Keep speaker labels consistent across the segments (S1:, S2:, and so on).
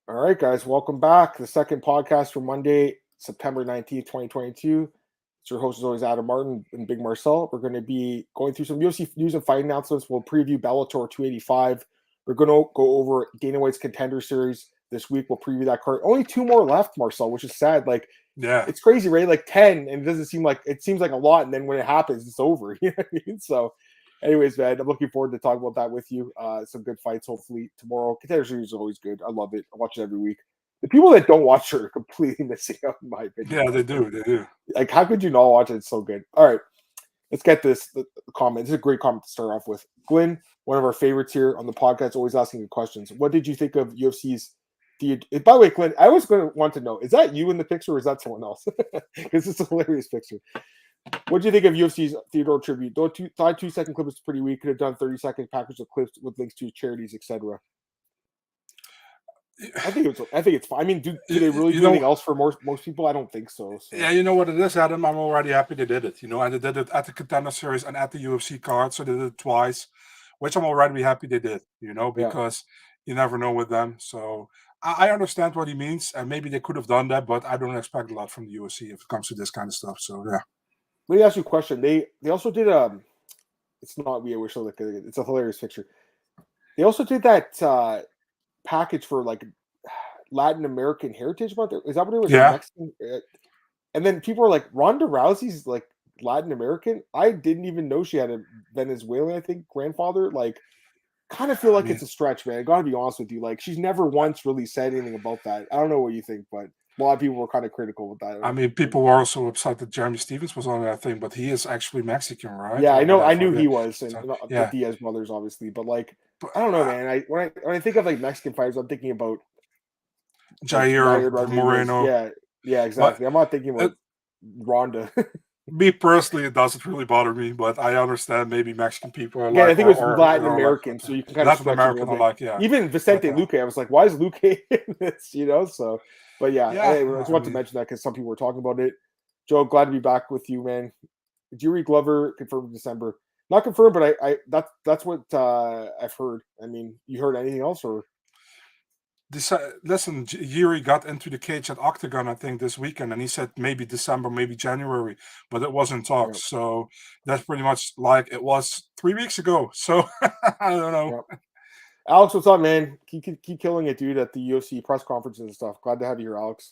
S1: All right, guys, welcome back. The second podcast for Monday, September 19th, 2022. It's your host, as always, Adam Martin and Big Marcel. We're going to be going through some UFC news and fight announcements. We'll preview Bellator 285. We're going to go over Dana White's Contender series this week. We'll preview that card. Only 2 more left, Marcel, which is sad. Like,
S2: Yeah,
S1: it's crazy, right? Like 10, and it seems like a lot, and then when it happens, it's over. You know what I mean? So, anyways, man, I'm looking forward to talking about that with you. Some good fights, hopefully, tomorrow. Contender series is always good. I love it. I watch it every week. The people that don't watch it are completely missing out, in my opinion.
S2: yeah, they do. They do.
S1: Like, how could you not watch it? It's so good. All right, let's get the comment. This is a great comment to start off with. Glenn, one of our favorites here on the podcast, always asking you questions. What did you think of UFC's by the way, Glenn, I was going to want to know, is that you in the picture or is that someone else? Because it's a hilarious picture. What do you think of UFC's Theodore tribute? Thought 2-second clip was pretty weak. Could have done 30-second package of clips with links to charities, etc. I think it's fine. I mean, do they really do anything else for most people? I don't think so.
S2: Yeah, you know what it is, Adam? I'm already happy they did it. And they did it at the Contender series and at the UFC card, so they did it twice, which I'm already happy they did. Because you never know with them. So I understand what he means, and maybe they could have done that, but I don't expect a lot from the UFC if it comes to this kind of stuff. So yeah.
S1: Let me ask you a question. They also did it's not we wish I look at it. It's a hilarious picture. They also did that package for like Latin American Heritage Month. Is that what it was?
S2: Yeah.
S1: Mexican? And then people were like, Ronda Rousey's like Latin American. I didn't even know she had a Venezuelan, I think, grandfather. Like, kind of feel like it's a stretch, man. I gotta be honest with you. Like, she's never once really said anything about that. I don't know what you think, but a lot of people were kind of critical with that.
S2: I mean, people were also upset that Jeremy Stevens was on that thing, but he is actually Mexican, right?
S1: Yeah,
S2: Or
S1: I know. I
S2: whatever.
S1: knew he was, and
S2: Yeah.
S1: the Diaz brothers, obviously. But like, I don't know, man. When I think of like Mexican fighters, I'm thinking about
S2: Jair
S1: Rodriguez.
S2: Moreno.
S1: Yeah, exactly. I'm not thinking about Ronda.
S2: Me personally, it doesn't really bother me, but I understand maybe Mexican people are
S1: Yeah,
S2: like,
S1: I think it was Latin American, so you can kind of
S2: Latin American are like, yeah.
S1: Even Vicente Luque, I was like, why is Luque in this? So, but yeah, I just want to mention that because some people were talking about it. Joe, glad to be back with you, man. Jerry Glover confirmed in December. Not confirmed, but I that's what I've heard. I mean, you heard anything else or?
S2: Listen, Yuri got into the cage at Octagon, I think, this weekend, and he said maybe December, maybe January, but it wasn't talks. Yeah. So that's pretty much like it was 3 weeks ago. So I don't know.
S1: Yeah. Alex, what's up, man? Keep killing it, dude, at the UFC press conferences and stuff. Glad to have you here, Alex.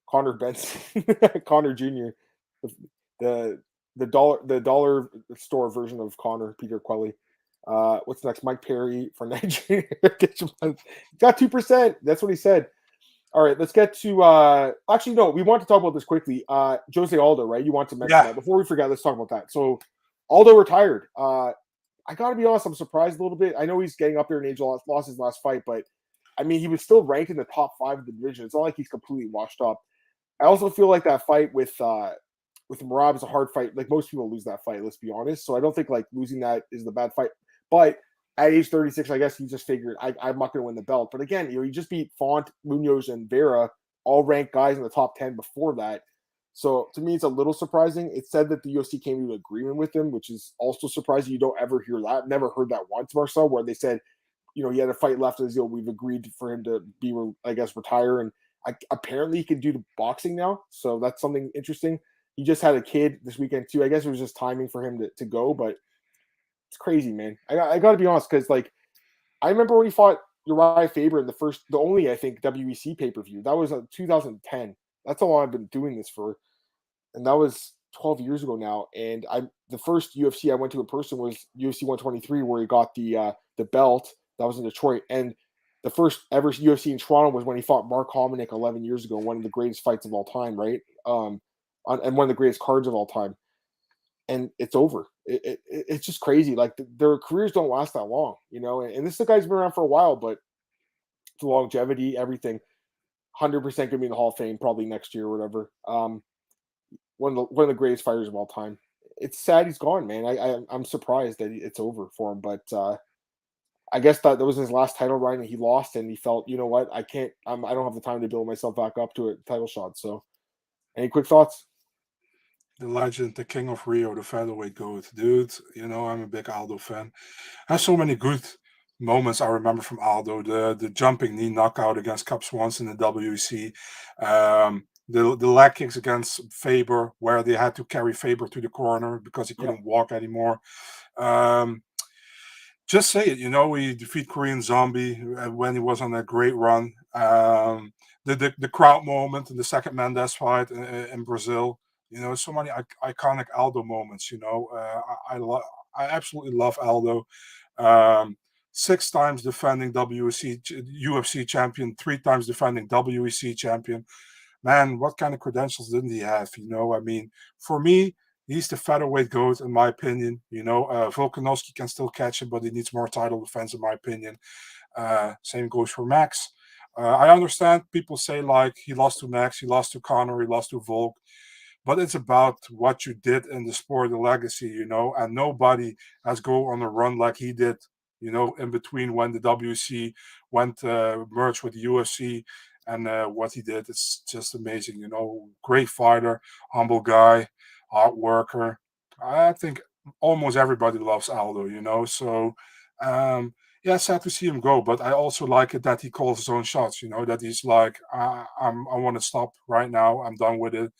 S1: Connor Benson, Connor Jr., the dollar store version of Connor, Peter Quelly. What's next? Mike Perry for Nigeria. Got 2%. That's what he said. All right, let's get to actually no, we want to talk about this quickly. Jose Aldo, right? You want to mention that. Before we forget, let's talk about that. So Aldo retired. I gotta be honest, I'm surprised a little bit. I know he's getting up there in age, lost his last fight, but I mean he was still ranked in the top 5 of the division. It's not like he's completely washed up. I also feel like that fight with Merab is a hard fight. Like most people lose that fight, let's be honest. So I don't think like losing that is the bad fight. But at age 36, I guess he just figured I'm not going to win the belt. But again, he just beat Font, Munoz, and Vera, all ranked guys in the top 10 before that. So to me, it's a little surprising. It said that the UFC came to an agreement with him, which is also surprising. You don't ever hear that. Never heard that once, Marcel, where they said, he had a fight left as we've agreed for him to be, I guess, retire. And apparently he can do the boxing now. So that's something interesting. He just had a kid this weekend too. I guess it was just timing for him to go, but it's crazy, man. I got to be honest, because like I remember when he fought Uriah Faber in the only I think WEC pay-per-view. That was 2010. That's how long I've been doing this for, and that was 12 years ago now. And the first UFC I went to in person was UFC 123, where he got the belt. That was in Detroit, and the first ever UFC in Toronto was when he fought Mark Hominick 11 years ago. One of the greatest fights of all time, right? And one of the greatest cards of all time. And it's over. It's just crazy. Like their careers don't last that long, And this guy's been around for a while, but the longevity, everything, 100% gonna be in the Hall of Fame probably next year or whatever. One of the greatest fighters of all time. It's sad he's gone, man. I'm surprised that it's over for him, but I guess that was his last title run, and he lost, and he felt, you know what, I don't have the time to build myself back up to a title shot. So, any quick thoughts?
S2: The legend, the king of Rio, the featherweight goat, dude. I'm a big Aldo fan. Has so many good moments I remember from Aldo: the jumping knee knockout against Cub Swanson in the WC, the leg kicks against Faber, where they had to carry Faber to the corner because he
S1: Yeah,
S2: couldn't walk anymore. Um, just say it, we defeat Korean Zombie when he was on a great run. The crowd moment in the second Mendes fight in Brazil. So many iconic Aldo moments. I absolutely love Aldo. Um, 6 times defending UFC champion, 3 times defending WEC champion. Man, what kind of credentials didn't he have? I mean, for me, he's the featherweight goat, in my opinion. Volkanovski can still catch him, but he needs more title defense, in my opinion. Same goes for Max. I understand people say, like, he lost to Max, he lost to Conor, he lost to Volk, but it's about what you did in the sport, the legacy, and nobody has go on a run like he did, in between when the WC went merged with the UFC, and what he did. It's just amazing, great fighter, humble guy, hard worker. I think almost everybody loves Aldo, so yeah, sad to see him go, but I also like it that he calls his own shots, that he's like, I want to stop right now, I'm done with it.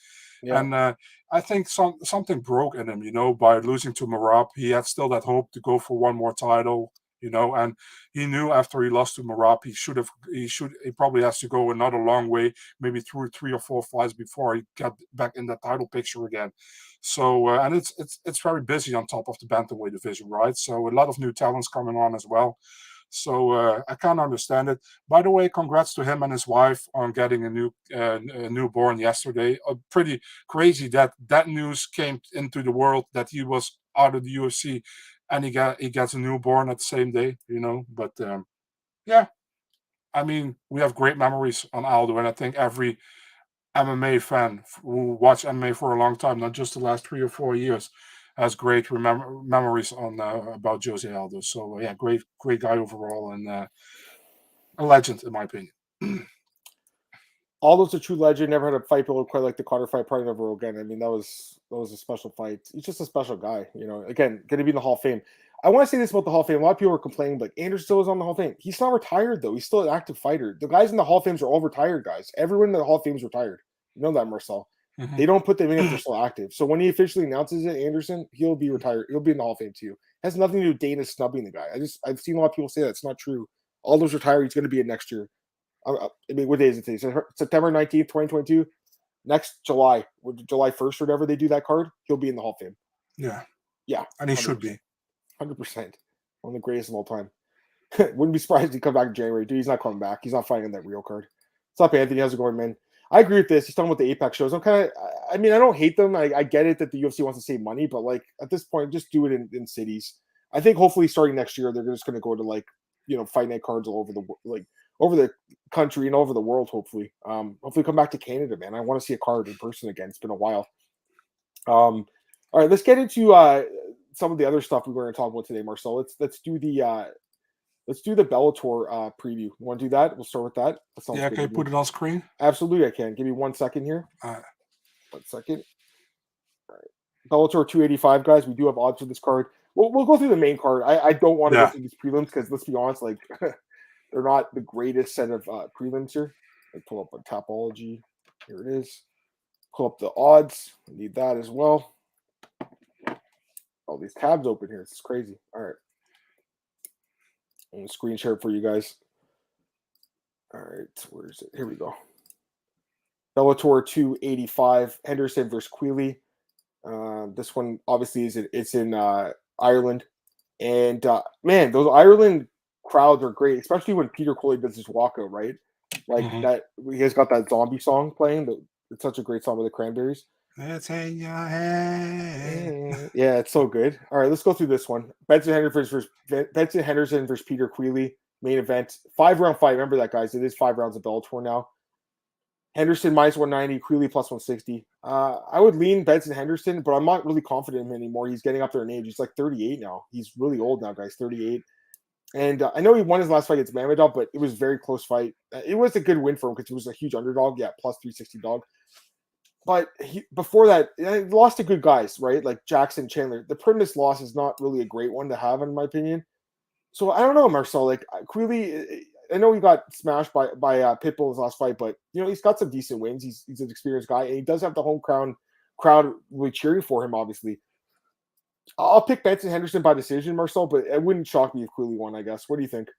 S1: yeah,
S2: And I think something broke in him, by losing to Marab. He had still that hope to go for one more title, and he knew after he lost to Marab, he probably has to go another long way, maybe through 3 or 4 fights before he got back in that title picture again. So and it's very busy on top of the bantamweight division, right? So a lot of new talents coming on as well. So I can't understand it. By the way, congrats to him and his wife on getting a newborn yesterday. Pretty crazy that that news came into the world that he was out of the UFC, and he gets a newborn at the same day. But yeah, I mean, we have great memories on Aldo, and I think every MMA fan who watched MMA for a long time, not just the last 3 or 4 years, has great memories on about Jose Aldo. So yeah, great guy overall, and a legend in my opinion.
S1: Aldo's a true legend. Never had a fight build quite like the Carter fight. Probably never will again. I mean, that was a special fight. He's just a special guy. Again, going to be in the Hall of Fame. I want to say this about the Hall of Fame. A lot of people are complaining, but Anderson still is on the Hall of Fame. He's not retired though. He's still an active fighter. The guys in the Hall of Fames are all retired guys. Everyone in the Hall of Fame is retired. You know that, Marcel.
S2: Mhm.
S1: They don't put them in if they're still active. So when he officially announces it, Anderson, he'll be retired. He'll be in the Hall of Fame too. It has nothing to do with Dana snubbing the guy. I've seen a lot of people say that it's not true. Aldo's retired. He's going to be in next year. I mean, what day is it today? September 19th, 2022. Next July, July 1st or whatever they do that card, he'll be in the Hall of Fame.
S2: Yeah,
S1: Yeah,
S2: and he should be.
S1: 100%. One of the greatest of all time. Wouldn't be surprised if he come back in January. Dude, he's not coming back. He's not fighting in that real card. What's up, Anthony? How's it going, man? I agree with this. He's talking about the Apex shows. I mean, I don't hate them. I get it that the UFC wants to save money, but like at this point, just do it in cities. I think hopefully starting next year, they're just going to go to like, fight night cards all over over the country and over the world. Hopefully, hopefully come back to Canada, man. I want to see a card in person again. It's been a while. All right, let's get into some of the other stuff we were going to talk about today, Marcel. Let's do the Bellator preview. You want to do that? We'll start with that. That sounds
S2: Yeah,
S1: good
S2: can you
S1: to me.
S2: put it on screen?
S1: Absolutely, I can. Give me 1 second here. 1 second. All right. Bellator 285, guys. We do have odds for this card. We'll go through the main card. I don't want to go
S2: Yeah.
S1: through these prelims because let's be honest, like they're not the greatest set of prelims here. I pull up a Tapology. Here it is. Pull up the odds. I need that as well. All these tabs open here. It's crazy. All right. I'm going to screen share it for you guys. All right. Where is it? Here we go. Bellator 285. Henderson versus Queally. This one obviously it's in Ireland. And man, those Ireland crowds are great, especially when Peter Queally does his walkout, right? Like that, he has got that zombie song playing. It's such a great song with the Cranberries.
S2: Let's hang your head.
S1: Yeah, it's so good. All right, let's go through this one. Benson Henderson versus Peter Queally, main event, 5-round fight. Remember that, guys. It is 5 rounds of Bellator now. Henderson minus 190, Queally plus 160. I would lean Benson Henderson, but I'm not really confident in him anymore. He's getting up there in age. He's like 38 now. He's really old now, guys. 38. And I know he won his last fight against Mamedov, but it was a very close fight. It was a good win for him because he was a huge underdog. Yeah, plus 360 dog. But before that, he lost to good guys, right? Like Jackson Chandler. The Primus loss is not really a great one to have, in my opinion. So I don't know, Marcel. Like Queally, I know he got smashed by Pitbull his last fight, but he's got some decent wins. He's an experienced guy, and he does have the home crowd really cheering for him. Obviously, I'll pick Benson Henderson by decision, Marcel, but it wouldn't shock me if Queally won. I guess. What do you think?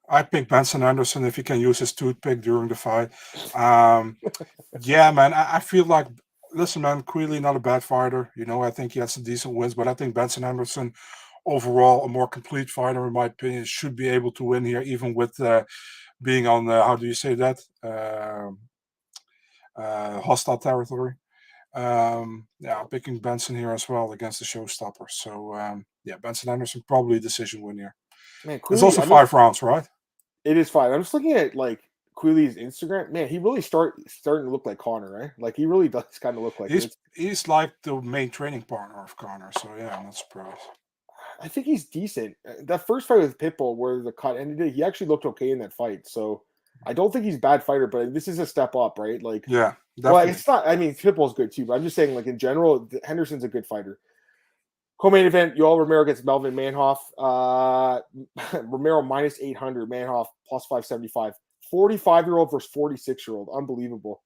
S2: I pick Benson Henderson if he can use his toothpick during the fight. Yeah, man, I feel like, listen, man, Queally not a bad fighter. I think he has some decent wins, but I think Benson Henderson, overall, a more complete fighter, in my opinion, should be able to win here, even with being on, how do you say that? Hostile territory. Yeah, I'm picking Benson here as well against the showstopper. So, yeah, Benson Henderson, probably a decision win here.
S1: Man,
S2: It's
S1: Queally,
S2: also 5 rounds, right?
S1: It is 5. I'm just looking at like Queally's Instagram. Man, he really starting to look like Connor, right? Like he really does kind of look like him.
S2: He's like the main training partner of Connor, so yeah, I'm not surprised.
S1: I think he's decent. That first fight with Pitbull, where the cut ended, he actually looked okay in that fight. So I don't think he's a bad fighter, but this is a step up, right? Like,
S2: yeah, definitely.
S1: Well, it's not. I mean, Pitbull's good too, but I'm just saying, like in general, Henderson's a good fighter. Co-main event: Yoel Romero against Melvin Manhoff. Romero minus 800, Manhoff plus 575. 45-year-old versus 46-year-old. Unbelievable.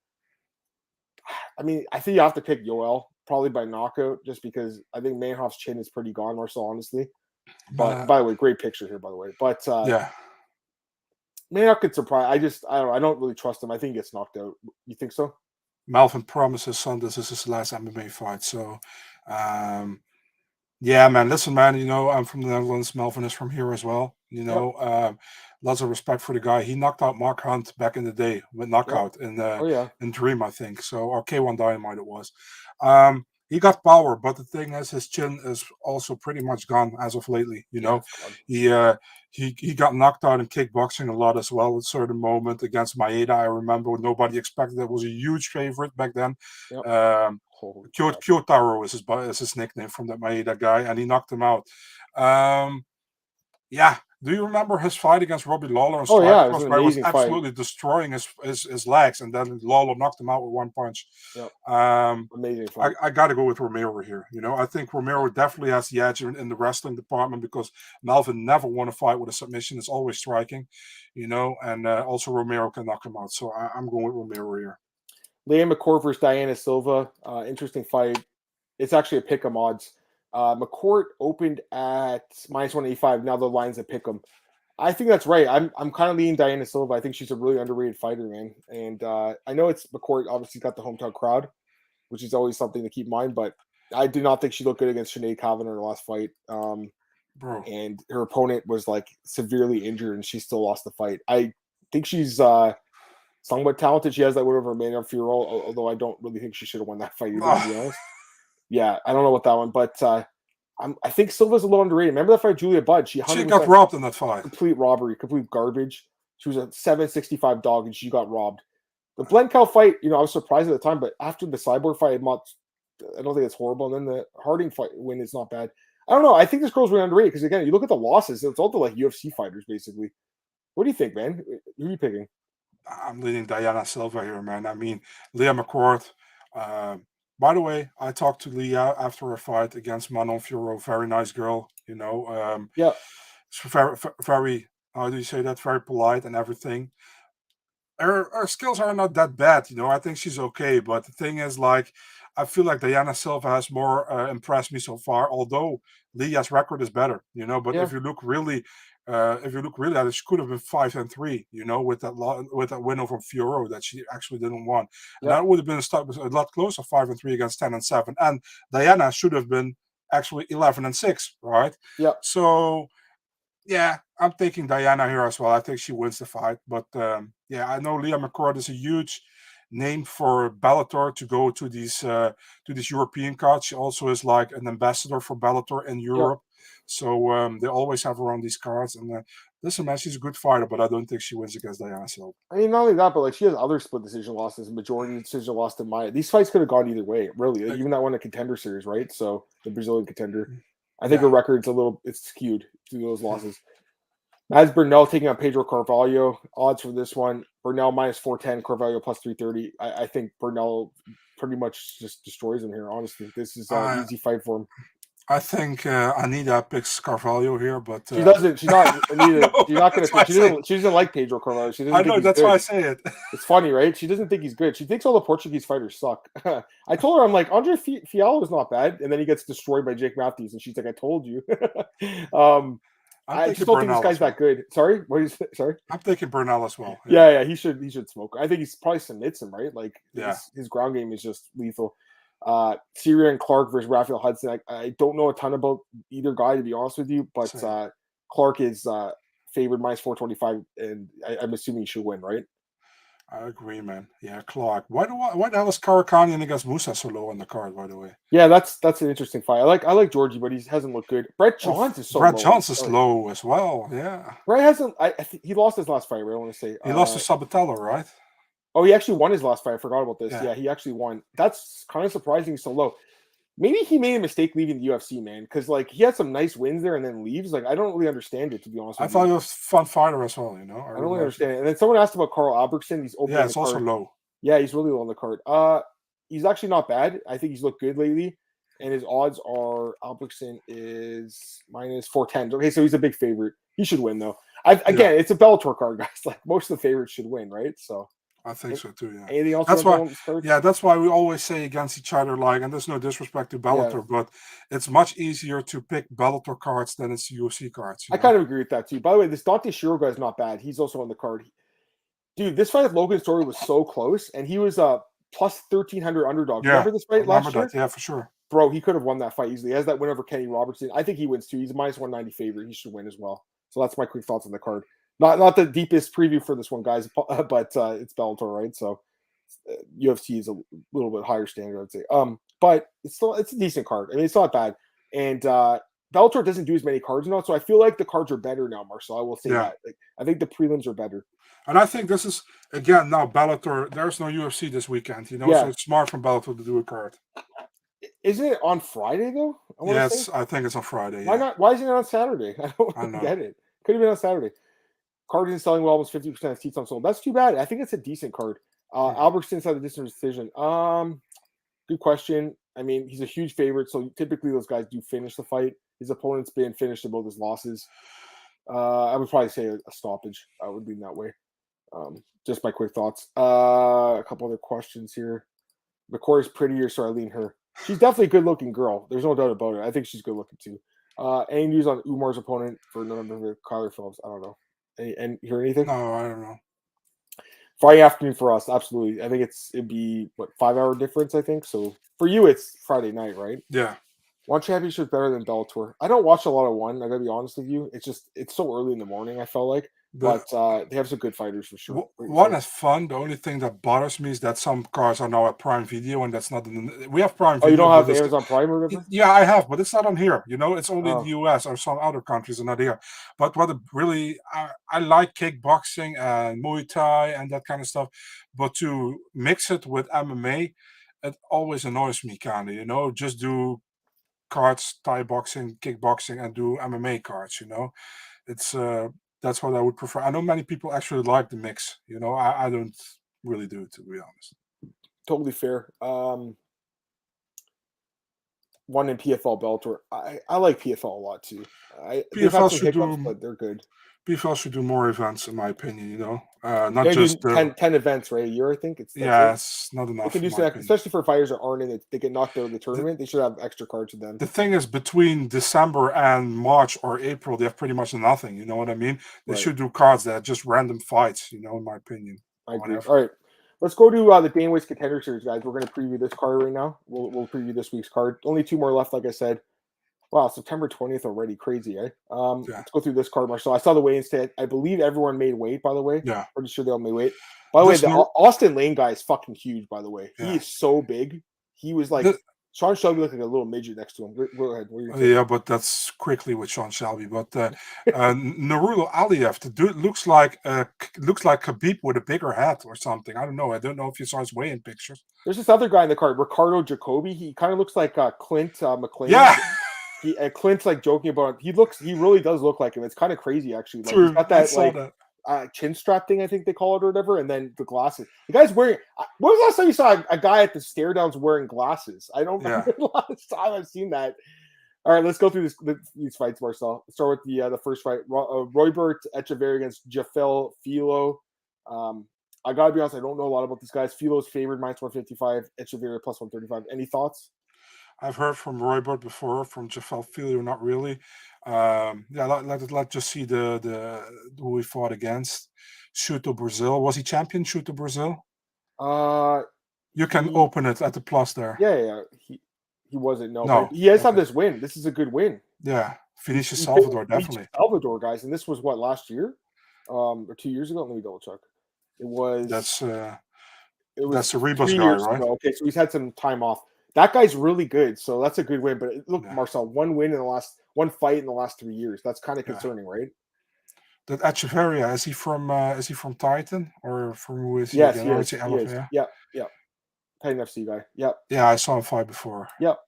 S1: I mean, I think you have to pick Yoel probably by knockout, just because I think Manhoff's chin is pretty gone, Marcel, honestly. But by the way, great picture here, by the way. But
S2: yeah,
S1: Manhoff could surprise. I don't really trust him. I think he gets knocked out. You think so?
S2: Melvin promises son this is his last MMA fight. So, yeah, man. Listen, man. I'm from the Netherlands. Melvin is from here as well. Lots of respect for the guy. He knocked out Mark Hunt back in the day with knockout in Dream, I think. So, or K1 Dynamite it was. He got power, but the thing is, his chin is also pretty much gone as of lately. He got knocked out in kickboxing a lot as well at a certain moment against Maeda. I remember nobody expected it. Was a huge favorite back then. Kyotaro is his nickname from that Maeda guy, and he knocked him out. Yeah. Do you remember his fight against Robbie Lawler?
S1: Oh yeah, it was an amazing
S2: fight. Absolutely destroying his legs, and then Lawler knocked him out with one punch.
S1: Yep.
S2: Amazing fight. I got to go with Romero here. I think Romero definitely has the edge in the wrestling department because Melvin never won a fight with a submission. It's always striking, and also Romero can knock him out. So I'm going with Romero here.
S1: Liam McCourt versus Diana Silva. Interesting fight. It's actually a pick'em odds. McCourt opened at minus 185. Now the line's at pick'em. I think that's right. I'm kind of leaning Diana Silva. I think she's a really underrated fighter, man. And I know it's McCourt. Obviously, got the hometown crowd, which is always something to keep in mind. But I do not think she looked good against Sinead Calvin in her last fight.
S2: Bro.
S1: And her opponent was like severely injured, and she still lost the fight. I think she's somewhat talented. She has that win over Amanda Furore, although I don't really think she should have won that fight either, to be honest. Yeah, I don't know what that one, but I think Silva's a little underrated. Remember that fight, Julia Budd? She
S2: got robbed in that fight.
S1: Complete robbery, complete garbage. She was a 765 dog, and she got robbed. The Blencow fight, I was surprised at the time, but after the Cyborg fight, I don't think it's horrible. And then the Harding fight win is not bad. I don't know. I think this girl's really underrated because, again, you look at the losses, it's all the like UFC fighters, basically. What do you think, man? Who are you picking?
S2: I'm leading Diana Silva here, man. I mean, Leah McCourt. By the way, I talked to Leah after a fight against Manon Fiorot. Very nice girl,
S1: Yeah.
S2: Very, how do you say that? Very polite and everything. Her skills are not that bad, I think she's okay. But the thing is, like, I feel like Diana Silva has more impressed me so far. Although Leah's record is better, But if you look really at it, she could have been 5-3, with that win over Fiorot that she actually didn't want, and that would have been a lot closer, 5-3 against 10-7. And Diana should have been actually 11-6, right?
S1: Yeah.
S2: So, yeah, I'm taking Diana here as well. I think she wins the fight, but yeah, I know Leah McCourt is a huge name for Bellator to go to these European cards. She also is like an ambassador for Bellator in Europe. So they always have her on these cards. And listen, man, she's a good fighter, but I don't think she wins against Diana Silva.
S1: I mean, not only that, but like she has other split decision losses, majority decision loss to Maya. These fights could have gone either way, really. Like, even that one, a Contender series, right? So the Brazilian Contender. I think her record's it's skewed to those losses. Mads Burnell taking on Pedro Carvalho. Odds for this one: Burnell minus 410, Carvalho plus 330. I think Burnell pretty much just destroys him here. Honestly, this is an easy fight for him.
S2: I think Anita picks Carvalho here, but
S1: She doesn't. She's not. Anita.
S2: no,
S1: She's not going
S2: that's
S1: to
S2: why I
S1: pick. She
S2: say
S1: doesn't. She doesn't like Pedro Carvalho. She
S2: I
S1: doesn't think
S2: know
S1: he's
S2: that's why I
S1: good.
S2: say it.
S1: It's funny, right? She doesn't think he's good. She thinks all the Portuguese fighters suck. I told her, I'm like, Andre Fialho is not bad, and then he gets destroyed by Jake Matthews, and she's like, I told you.
S2: I'm
S1: I
S2: thinking
S1: just don't think this
S2: Bernal
S1: guy's
S2: as well.
S1: that good. Sorry, what is it? Sorry.
S2: I'm thinking Bernal as well.
S1: Yeah, he should smoke. I think he's probably submits him, right? Like
S2: Yeah.
S1: his ground game is just lethal. Syria and Clark versus Raphael Hudson. I don't know a ton about either guy, to be honest with you, but Clark is favored minus 425, and I'm assuming he should win, right?
S2: I agree, man. Yeah, Clark. Why the hell is Karakanian against Musa so low on the card, by the way?
S1: Yeah, that's an interesting fight. I like Georgie, but he hasn't looked good. Brett Johns is so
S2: Brett
S1: low.
S2: Johns is low as well. Yeah.
S1: Brett hasn't. I think he lost his last fight. Right? I want to say
S2: He lost to Sabatello, right?
S1: Oh, he actually won his last fight. I forgot about this.
S2: Yeah.
S1: Yeah, he actually won. That's kind of surprising. He's so low. Maybe he made a mistake leaving the UFC, man, because like he had some nice wins there and then leaves. Like I don't really understand it, to be honest.
S2: I thought he was a fun fighter as well. You know,
S1: I don't really understand it. And then someone asked about Carl Albertson. He's opening.
S2: Yeah, it's also low.
S1: Yeah, he's really low on the card. He's actually not bad. I think he's looked good lately, and his odds are Albertson is minus 410. Okay, so he's a big favorite. He should win though. It's a Bellator card, guys. Like most of the favorites should win, right? So.
S2: I think so too. Yeah.
S1: Anything else?
S2: That's why. Yeah, that's why we always say against each other. Like, and there's no disrespect to Bellator, but it's much easier to pick Bellator cards than it's UFC cards.
S1: I kind of agree with that too. By the way, this Dante Shiro guy is not bad. He's also on the card. Dude, this fight with Logan Story was so close, and he was a plus 1,300 underdog.
S2: Yeah,
S1: remember this fight last year?
S2: Yeah, for sure.
S1: Bro, he could have won that fight easily. He has that win over Kenny Robertson. I think he wins too. He's a minus 190 favorite. He should win as well. So that's my quick thoughts on the card. Not the deepest preview for this one, guys, but it's Bellator, right? So UFC is a little bit higher standard, I'd say. But it's a decent card. I mean, it's not bad. And Bellator doesn't do as many cards now, so I feel like the cards are better now, Marcel. I will say that. Like, I think the prelims are better.
S2: And I think this is again now Bellator. There's no UFC this weekend, you know, so it's smart from Bellator to do a card.
S1: Isn't it on Friday though?
S2: Yes, I think it's on Friday.
S1: Why not? Why isn't it on Saturday? I don't get it. Could have been on Saturday. Card isn't selling well, almost 50% of seats unsold. That's too bad. I think it's a decent card. Albertson's had a distance decision. Good question. I mean, he's a huge favorite, so typically those guys do finish the fight. His opponent's been finished in both his losses. I would probably say a stoppage. I would lean that way. Just my quick thoughts. A couple other questions here. McCoy's prettier, so I lean her. She's definitely a good-looking girl. There's no doubt about it. I think she's good-looking too. Any news on Umar's opponent for none of the Kyler Phillips? I don't know. And hear anything?
S2: No, I don't know.
S1: Friday afternoon for us, absolutely. I think it'd be 5-hour difference, I think. So for you, it's Friday night, right?
S2: Yeah.
S1: One championship is better than Bellator. I don't watch a lot of one. I gotta be honest with you. It's so early in the morning. I felt like, but they have some good fighters for sure.
S2: One is fun. The only thing that bothers me is that some cards are now at Prime Video, and that's not. We have Prime Video.
S1: Oh, you don't have Amazon Prime or whatever?
S2: Yeah, I have, but it's not on here. You know, it's only in the US or some other countries are not here. But what really, I like kickboxing and Muay Thai and that kind of stuff, but to mix it with MMA, it always annoys me, kind of. You know, just do cards, Thai boxing, kickboxing, and do MMA cards. You know, it's that's what I would prefer. I know many people actually like the mix. You know, I don't really do it, to be honest.
S1: Totally fair. One in PFL Bellator. I like PFL a lot too.
S2: PFL should
S1: do, but they're good.
S2: PFL should do more events, in my opinion. You know, not
S1: they
S2: just
S1: 10 events, right? A year, I think. It's
S2: not enough.
S1: They can do some, especially for fighters that aren't in it. They get knocked out of the tournament. They should have extra cards to them.
S2: The thing is, between December and March or April, they have pretty much nothing. You know what I mean? They should do cards that are just random fights. You know, in my opinion.
S1: I agree. All right, let's go to the Dana White's Contender Series, guys. We're going to preview this card right now. We'll preview this week's card. Only 2 more left, like I said. Wow, September 20th already. Crazy, eh? Let's go through this card, Marcel. I saw the weigh-in stat. I believe everyone made weight, by the way.
S2: Yeah.
S1: Pretty sure they all made weight. By the way, the Austin Lane guy is fucking huge, by the way.
S2: Yeah.
S1: He is so big. He was like, Sean Shelby looked like a little midget next to him. Go ahead.
S2: Yeah, but that's quickly with Sean Shelby. But Nurullo Aliyev, the dude looks like Khabib with a bigger hat or something. I don't know. I don't know if you saw his weigh-in pictures.
S1: There's this other guy in the card, Ricardo Jacoby. He kind of looks like Clint McLean.
S2: Yeah.
S1: Clint's like joking about him. He really does look like him. It's kind of crazy, actually. Like, he's got that chin strap thing, I think they call it or whatever, and then the glasses. The guy's wearing. When was the last time you saw a guy at the stare downs wearing glasses? I don't remember the last time I've seen that. All right, let's go through these fights, Marcel. Let's start with the first fight. Roybert Echeverry against Jafel Filo. I gotta be honest, I don't know a lot about these guys. Filo's favored -155, Echeverry +135. Any thoughts?
S2: I've heard from Roybert before, from Jafel Filio, not really. Let's just see the who he fought against. Shuto Brazil. Was he champion, Shuto Brazil? You can open it at the plus there.
S1: Yeah. He wasn't. No.
S2: No.
S1: He has had this win. This is a good win.
S2: Yeah. Vinicius Salvador, definitely.
S1: Salvador, guys. And this was what, last year? Or 2 years ago? Let me double check. It was
S2: that's the
S1: the
S2: Rebus guy, right?
S1: Ago. Okay, so he's had some time off. That guy's really good, so that's a good win. But look, Marcel, one fight in the last 3 years. That's kind of concerning, right?
S2: That Echeverria, is he from Titan or from who is he?
S1: Yes,
S2: again?
S1: he is. Yeah. Titan FC guy. Yep.
S2: Yeah, I saw him fight before.
S1: Yep.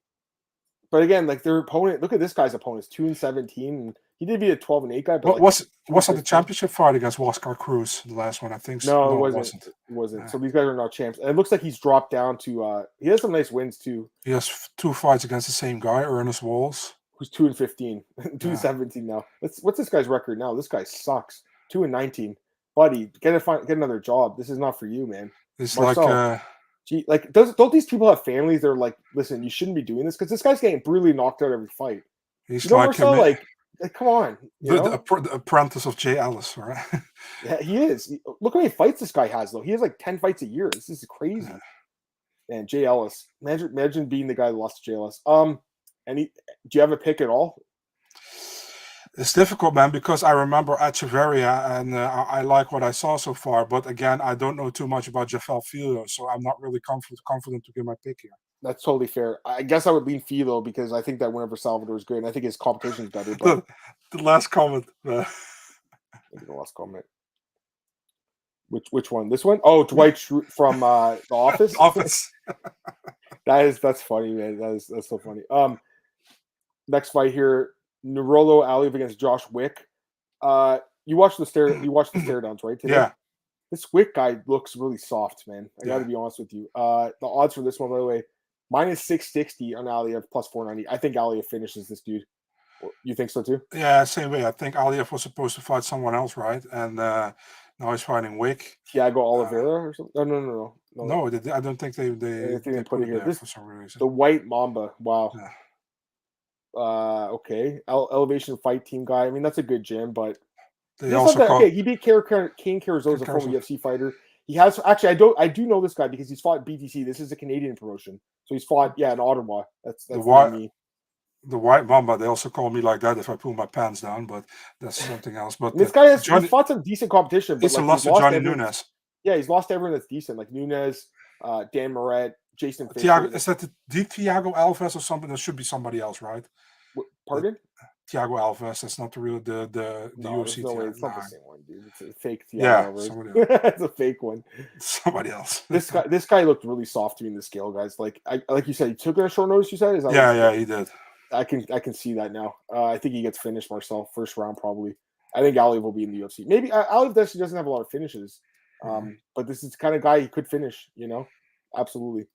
S1: But again, like their opponent, look at this guy's opponents, 2-17, and he did be a 12-8 guy. But
S2: was that the championship fight against Oscar Cruz, the last one? I think so.
S1: No, it wasn't. It wasn't. Yeah. So these guys are not champs. And it looks like he's dropped down to he has some nice wins too.
S2: He has 2 fights against the same guy, Ernest Walls.
S1: Who's 2-15, 2-17 now. What's this guy's record now? This guy sucks. 2-19. Buddy, get another job. This is not for you, man.
S2: It's
S1: Marcel, don't these people have families? They're like, listen, you shouldn't be doing this because this guy's getting brutally knocked out every fight.
S2: He's Marcel,
S1: like, come on.
S2: The apprentice of Jay Ellis, right?
S1: Yeah, he is. Look how many fights this guy has, though. He has like 10 fights a year. This is crazy. Yeah. Man, Jay Ellis. Imagine being the guy who lost to Jay Ellis. Do you have a pick at all?
S2: It's difficult, man, because I remember Echeverria and I like what I saw so far. But again, I don't know too much about Jafel Filo, so I'm not really confident to give my pick here.
S1: That's totally fair. I guess I would lean Filo because I think that win over Salvador is good, and I think his competition is better. But
S2: the last comment.
S1: The last comment. Which one? This one? Oh, Dwight Schrute from The Office.
S2: Office.
S1: That's funny, man. That's so funny. Next fight here. Nurolo Aliyev against Josh Wick. You watched the stare downs, right? Today?
S2: Yeah.
S1: This Wick guy looks really soft, man. I got to be honest with you. The odds for this one, by the way, -660 on Aliyev, +490. I think Aliyev finishes this dude. You think so too?
S2: Yeah, same way. I think Aliyev was supposed to fight someone else, right? And now he's fighting Wick.
S1: Thiago Oliveira or something? No.
S2: No, I don't think they
S1: put it here.
S2: This, for some reason.
S1: The White Mamba. Wow.
S2: Yeah.
S1: Okay. Elevation Fight Team guy. I mean, that's a good gym, but
S2: he
S1: beat Kane Carrizosa, former UFC fighter. He has actually. I do know this guy because he's fought BTC. This is a Canadian promotion, so he's fought in Ottawa. That's
S2: the White Mamba. They also call me like that if I pull my pants down, but that's something else. But
S1: this guy he's fought some decent competition. But
S2: he's lost to Johnny Nunes.
S1: Yeah, he's lost everyone that's decent, like Nunes, Dan Moret, Jason Fisher.
S2: Is that the Thiago Alves or something? That should be somebody else, right?
S1: Pardon?
S2: Thiago Alves. That's not the real the UFC.
S1: No way. It's not the same one, dude. It's a fake Thiago Alves.
S2: Somebody else.
S1: It's a fake one.
S2: Somebody else.
S1: This guy looked really soft to me in the scale, guys. Like you said, he took it at short notice. You said, is that
S2: yeah, he did.
S1: I can see that now. I think he gets finished, Marcel, first round probably. I think Aliyev will be in the UFC. Maybe Aliyev doesn't have a lot of finishes, but this is the kind of guy he could finish. Absolutely.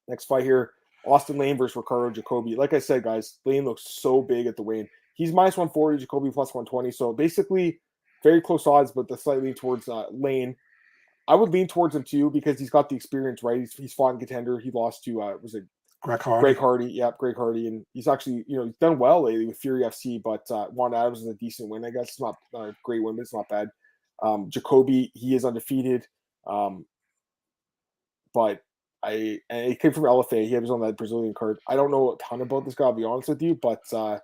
S1: Next fight here. Austin Lane versus Ricardo Jacoby. Like I said, guys, Lane looks so big at the weigh-in. He's -140, Jacoby +120. So basically, very close odds, but the slightly towards Lane. I would lean towards him too because he's got the experience, right? He's fought in Contender. He lost to
S2: Greg Hardy.
S1: Greg Hardy. Yep, Greg Hardy, and he's actually he's done well lately with Fury FC. But Juan Adams is a decent win, I guess. It's not a great win, but it's not bad. Jacoby, he is undefeated, but. And he came from LFA. He was on that Brazilian card. I don't know a ton about this guy, I'll be honest with you, but the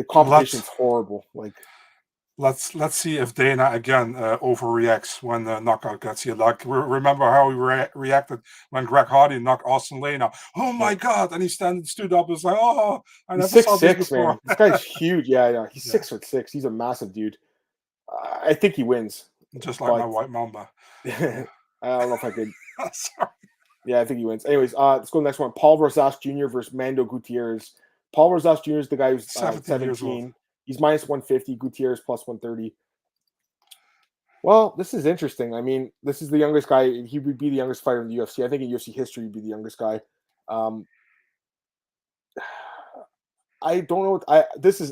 S1: competition's horrible. Like,
S2: let's see if Dana again overreacts when the knockout gets here. Like, remember how he reacted when Greg Hardy knocked Austin Lane out? Oh my God! And he stood up and was like, "Oh, I never saw this before."
S1: Man. This guy's huge. Yeah. He's 6'6". He's a massive dude. I think he wins.
S2: Just like my White Mamba.
S1: I don't know if I could.
S2: Sorry.
S1: Yeah, I think he wins. Anyways, let's go to the next one. Paul Rosas Jr. versus Mando Gutierrez. Paul Rosas Jr. is the guy who's 17. He's -150. Gutierrez +130. Well, this is interesting. I mean, this is the youngest guy. He would be the youngest fighter in the UFC. I think in UFC history, he'd be the youngest guy. I don't know what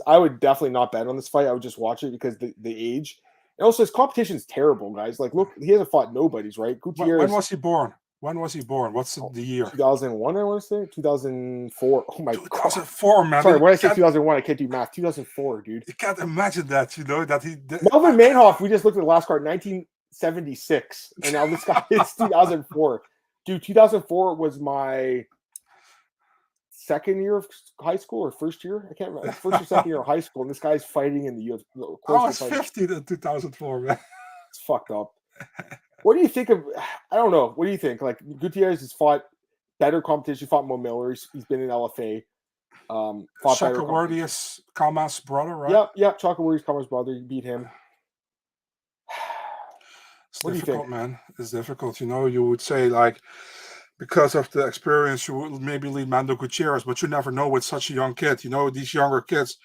S1: I would definitely not bet on this fight. I would just watch it because the age. And also his competition is terrible, guys. Like, look, he hasn't fought nobodies, right?
S2: When
S1: Gutierrez.
S2: was he born? When was he born? What's the year?
S1: 2001, I want to say. 2004. Oh my god.
S2: 2004, man.
S1: Sorry, when I say 2001, I can't do math. 2004, dude.
S2: You can't imagine that, that he.
S1: Melvin Manhoff. We just looked at the last card, 1976, and now this guy is 2004. Dude, 2004 was my second year of high school or first year. I can't remember. First or second year of high school, and this guy's fighting in the UFC.
S2: I was 50 in 2004, man.
S1: It's fucked up. What do you think of? I don't know. What do you think? Like, Gutierrez has fought better competition. Fought Mo Miller. He's been in LFA. Fought
S2: Chakrawarty Kama's brother, right?
S1: Yep. Chakrawarty's Kama's brother. You beat him.
S2: It's difficult, man. It's difficult. You would say, like, because of the experience, you would maybe lead Mando Gutierrez, but you never know with such a young kid. These younger kids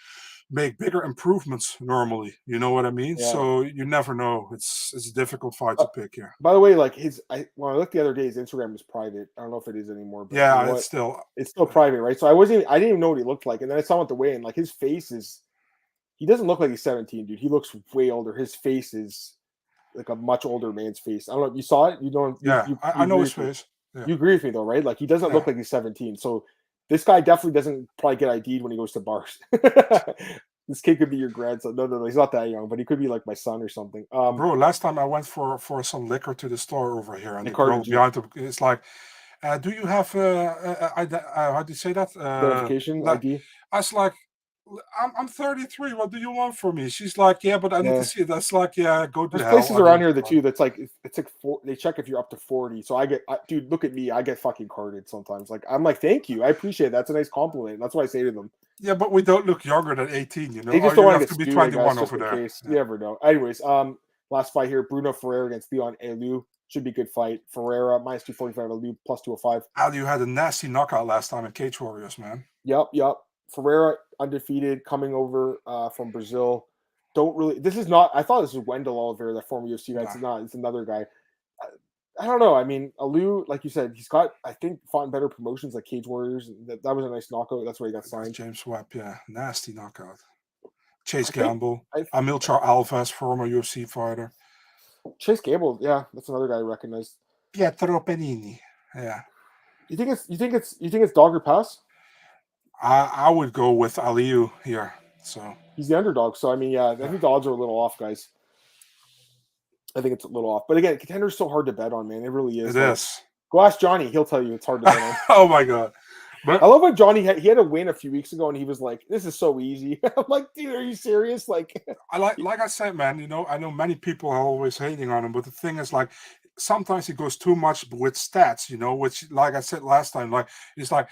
S2: make bigger improvements normally. You know what I mean? Yeah. So you never know. It's a difficult fight to pick here.
S1: By the way, like when I looked the other day, his Instagram was private. I don't know if it is anymore. But
S2: yeah, it's still
S1: private, right? So I didn't even know what he looked like, and then I saw him at the weigh-in. Like, his face he doesn't look like he's 17, dude. He looks way older. His face is like a much older man's face. I don't know if you saw it. You don't.
S2: Yeah, I know his face. Yeah.
S1: You agree with me though, right? Like, he doesn't look like he's 17. So this guy definitely doesn't probably get ID'd when he goes to bars. This kid could be your grandson. No, he's not that young, but he could be like my son or something.
S2: Bro, last time I went for some liquor to the store over here, and the girl behind him is like, "Do you have how do you say that?
S1: Identification ID?"
S2: I was like, I'm 33. What do you want from me? She's like, yeah, but I need to see it. That's like, yeah, go to
S1: hell.
S2: There's
S1: places around here that too. That's like it's like they check if you're up to 40. So dude, look at me. I get fucking carded sometimes. Like, I'm like, thank you, I appreciate it. That's a nice compliment. That's what I say to them.
S2: Yeah, but we don't look younger than 18.
S1: They just don't want
S2: to be 21 over there.
S1: Yeah. You never know. Anyways, last fight here: Bruno Ferreira against Leon Elu. Should be a good fight. Ferreira minus 245, Elu plus 205.
S2: Elu had a nasty knockout last time in Cage Warriors, man.
S1: Yep. Ferreira undefeated, coming over from Brazil. This is not. I thought this was Wendell Oliveira, that former UFC guy. It's not. It's another guy. I don't know. I mean, Elu, like you said, he's got, I think, fought in better promotions like Cage Warriors. That was a nice knockout. That's where he got signed.
S2: James Webb, yeah, nasty knockout. Chase Gamble, Amilcar Alves, former UFC fighter.
S1: Chase Gamble, yeah, that's another guy I recognize.
S2: Pietro Penini, yeah.
S1: You think it's dog or pass?
S2: I would go with Aliu here. So
S1: he's the underdog. So I mean, yeah, I think the odds are a little off, guys. I think it's a little off. But again, Contender's so hard to bet on, man. It really is.
S2: It is.
S1: Go ask Johnny. He'll tell you it's hard to bet on.
S2: Oh my god.
S1: But I love when Johnny had a win a few weeks ago, and he was like, "This is so easy." I'm like, "Dude, are you serious?" Like,
S2: like I said, man. I know many people are always hating on him, but the thing is, like, sometimes he goes too much with stats. Which, like I said last time, like, it's like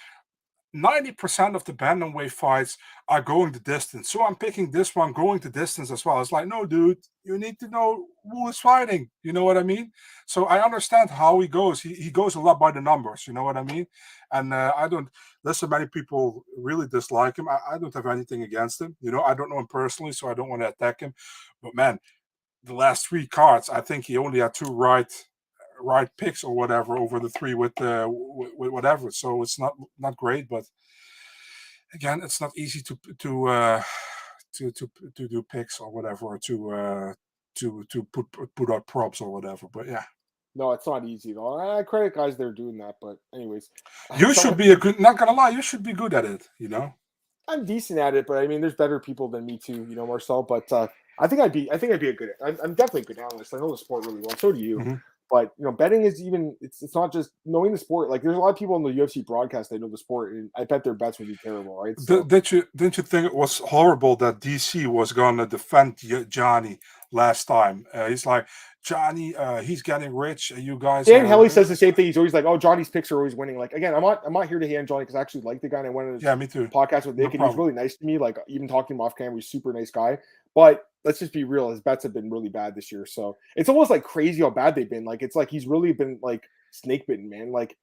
S2: 90% of the bantamweight fights are going the distance. So I'm picking this one going the distance as well. It's like, no, dude, you need to know who is fighting. You know what I mean? So I understand how he goes. He goes a lot by the numbers. You know what I mean? And listen, many people really dislike him. I don't have anything against him. I don't know him personally, so I don't want to attack him. But man, the last 3 cards, I think he only had 2 right picks or whatever over the 3 with whatever. So it's not great, but again, it's not easy to do picks or whatever, or to put out props or whatever. But yeah.
S1: No, it's not easy though. I credit guys that are doing that, but anyways,
S2: you should be not gonna lie, you should be good at it.
S1: I'm decent at it, but I mean, there's better people than me too. Marcel. But I think I'd be a good. I'm definitely a good analyst. I know the sport really well. So do you. Mm-hmm. But betting is it's not just knowing the sport. Like, there's a lot of people on the UFC broadcast that know the sport, and I bet their bets would be terrible, right? So,
S2: didn't you think it was horrible that DC was gonna defend Johnny last time? He's like, Johnny, he's getting rich. You guys.
S1: Dan Hellie says the same thing. He's always like, "Oh, Johnny's picks are always winning." Like, again, I'm not here to hand Johnny because I actually like the guy, and I went on his
S2: me too.
S1: podcast with Nick, and he's really nice to me. Like, even talking to him off camera, he's a super nice guy. But let's just be real. His bets have been really bad this year. So it's almost like crazy how bad they've been. Like, it's like he's really been like snake bitten, man. Like,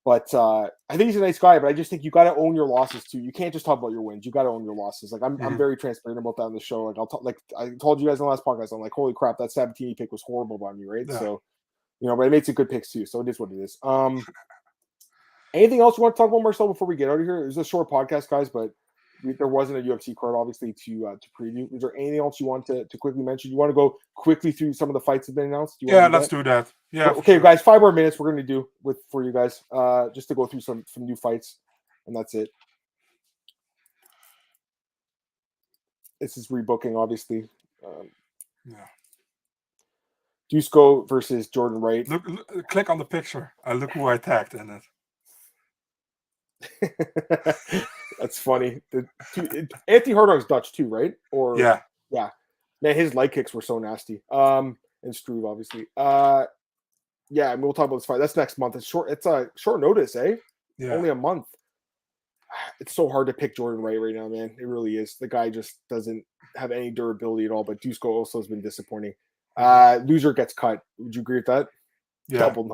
S1: but I think he's a nice guy, but I just think you got to own your losses too. You can't just talk about your wins. You got to own your losses. Like, I'm very transparent about that on the show. Like, I told you guys in the last podcast, I'm like, holy crap, that Sabatini pick was horrible by me, right? Yeah. So, but I made some good picks too. So it is what it is. Anything else you want to talk about, Marcel, before we get out of here? It was a short podcast, guys, but there wasn't a UFC card, obviously, to preview. Is there anything else you want to quickly mention? You want to go quickly through some of the fights that have been announced?
S2: Let's do that. Yeah.
S1: Okay, guys, 5 more minutes we're going to do for you guys, just to go through some new fights, and that's it. This is rebooking, obviously. Dusko versus Jordan Wright.
S2: Look, click on the picture. Look who I tagged in it.
S1: That's funny. Anthony Hardong's Dutch too, right? Or
S2: yeah.
S1: Man, his leg kicks were so nasty. And Struve, obviously. Yeah, and we'll talk about this fight. That's next month. It's a short notice, eh?
S2: Yeah.
S1: Only a month. It's so hard to pick Jordan Wright right now, man. It really is. The guy just doesn't have any durability at all. But Dusko also has been disappointing. Loser gets cut. Would you agree with that?
S2: Yeah.
S1: Double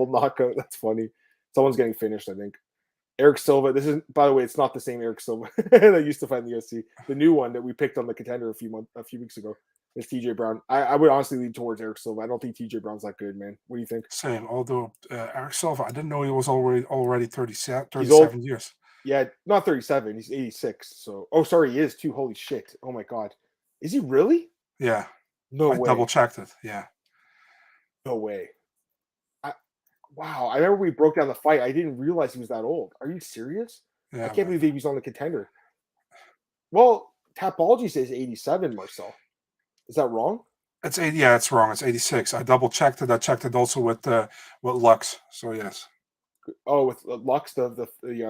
S1: knockout. That's funny. Someone's getting finished, I think. Eric Silva. This is, by the way, it's not the same Eric Silva that used to fight in the UFC. The new one that we picked on the Contender a few weeks ago is TJ Brown. I would honestly lean towards Eric Silva. I don't think TJ Brown's that good, man. What do you think?
S2: Same. Although Eric Silva, I didn't know he was already 37 years.
S1: Yeah, not 37. He's 86. So, sorry, he is too. Holy shit! Oh my god, is he really?
S2: Yeah.
S1: No way.
S2: I double checked it. Yeah.
S1: No way. Wow, I remember we broke down the fight. I didn't realize he was that old. Are you serious?
S2: Yeah,
S1: I can't believe he was on the Contender. Well, Tapology says 87, Marcel. Is that wrong?
S2: It's 80. Yeah, it's wrong. It's 86. I double checked it. I checked it also with Lux. So yes.
S1: Oh, with Lux, the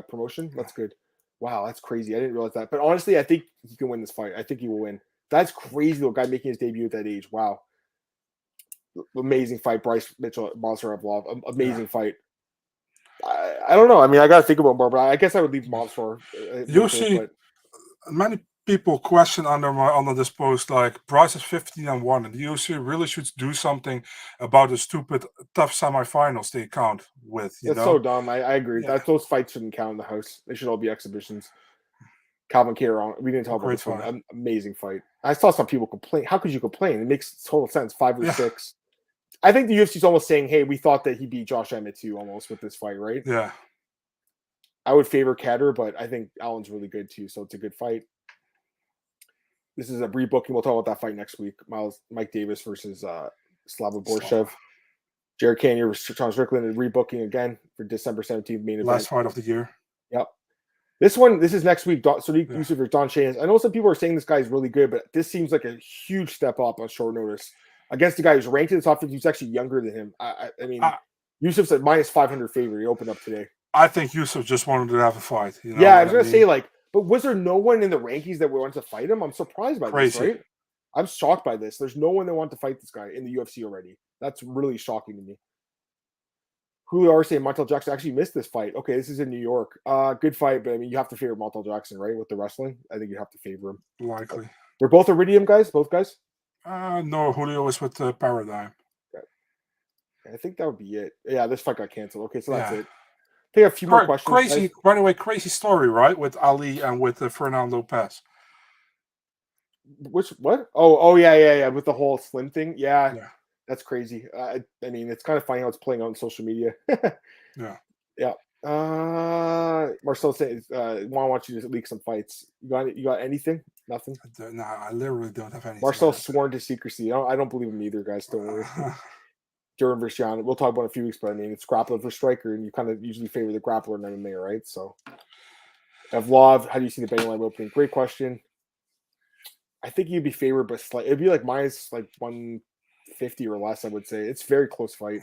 S1: promotion. That's good. Wow, that's crazy. I didn't realize that. But honestly, I think he can win this fight. I think he will win. That's crazy. The guy making his debut at that age. Wow. Amazing fight. Bryce Mitchell, Monster of Love. Amazing fight. I don't know. I mean, I got to think about more, but I guess I would leave Monster.
S2: You see, many people question under this post, like, Bryce is 15-1, and the UFC really should do something about the stupid tough semifinals they count with.
S1: That's so dumb. I agree. Yeah. Those fights shouldn't count in the house. They should all be exhibitions. Calvin Cater, we didn't talk about this one. Amazing fight. I saw some people complain. How could you complain? It makes total sense. 5 or 6. I think the UFC's almost saying, hey, we thought that he beat Josh Emmett too, almost, with this fight, right?
S2: Yeah.
S1: I would favor Cater, but I think Allen's really good too, so it's a good fight. This is a rebooking. We'll talk about that fight next week. Mike Davis versus Slava Borshev. Jared Cannonier versus Sean Strickland, and rebooking again for December 17th main event.
S2: Last fight of the year.
S1: Yep. This is next week. Sadiq Yusuf versus Don Shane. I know some people are saying this guy's really good, but this seems like a huge step up on short notice against the guy who's ranked in the top 50, who's actually younger than him. I mean, Yusuf's at minus 500 favorite. He opened up today.
S2: I think Yusuf just wanted to have a fight.
S1: I was going to say, but was there no one in the rankings that wanted to fight him? I'm surprised by this, right? I'm shocked by this. There's no one that wanted to fight this guy in the UFC already. That's really shocking to me. Julio Arce and Montel Jackson actually missed this fight. Okay, this is in New York. Good fight, but I mean, you have to favor Montel Jackson, right? With the wrestling, I think you have to favor him.
S2: Likely.
S1: They're both Iridium guys, both guys?
S2: No, Julio is with Paradigm.
S1: Okay. I think that would be it. Yeah, this fight got canceled. Okay, so that's it. I think a few more questions.
S2: Crazy, by the way, crazy story, right? With Ali and with Fernando Lopez.
S1: What? Oh, yeah. With the whole Slim thing. Yeah. That's crazy. I mean, it's kind of funny how it's playing out on social media. Yeah. Marcel says, Juan wants you to leak some fights. You got anything? Nothing?
S2: No, I literally don't have anything.
S1: Marcel's sworn to secrecy. I don't believe him either, guys. Don't worry. Duran versus Jan. We'll talk about it in a few weeks, but I mean, it's grappler versus striker, and you kind of usually favor the grappler in MMA, right? So, Evlov, how do you see the betting line opening? Great question. I think you'd be favored, but it'd be like minus 150 or less, I would say. It's a very close fight.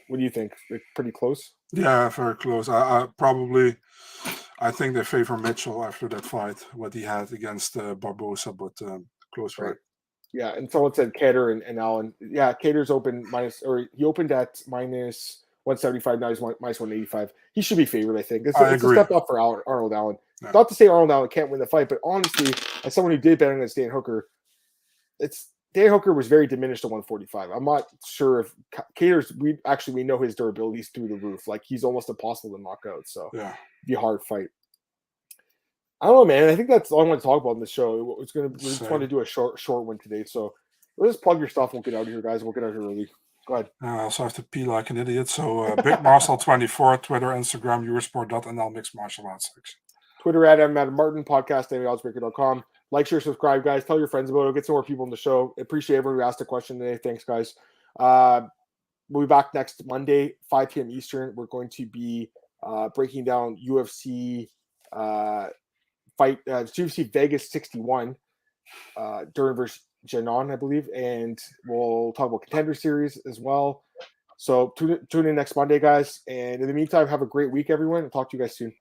S1: What do you think? Pretty close?
S2: Yeah, very close. I think they favor Mitchell after that fight, what he had against Barbosa, but close fight.
S1: Right. Yeah, and someone said Cater and Allen. Yeah, Cater's open he opened at minus 175, now he's minus 185. He should be favored, I think. It's a step up for Arnold Allen. Yeah. Not to say Arnold Allen can't win the fight, but honestly, as someone who did bet against Dan Hooker, Dan Hooker was very diminished at 145. I'm not sure if Cater's. We know his durability is through the roof. Like, he's almost impossible to knock out. So it'd be a hard fight. I don't know, man. I think that's all I want to talk about in the show. We just want to do a short one today. So let's plug your stuff. We'll get out of here, guys. We'll get out here early. Go ahead.
S2: I also have to pee like an idiot. So Big Marcel 24, Twitter, Instagram, Eurosport.nl, Mixed Martial Arts section.
S1: Twitter at Martin, podcast at oddsbreaker.com. Like, share, subscribe, guys. Tell your friends about it. Get some more people on the show. Appreciate everyone who asked a question today. Thanks, guys. We'll be back next Monday, 5 p.m. Eastern. We're going to be breaking down UFC UFC Vegas 61, Duran versus Janon, I believe, and we'll talk about Contender Series as well. So tune in next Monday, guys. And in the meantime, have a great week, everyone. I'll talk to you guys soon.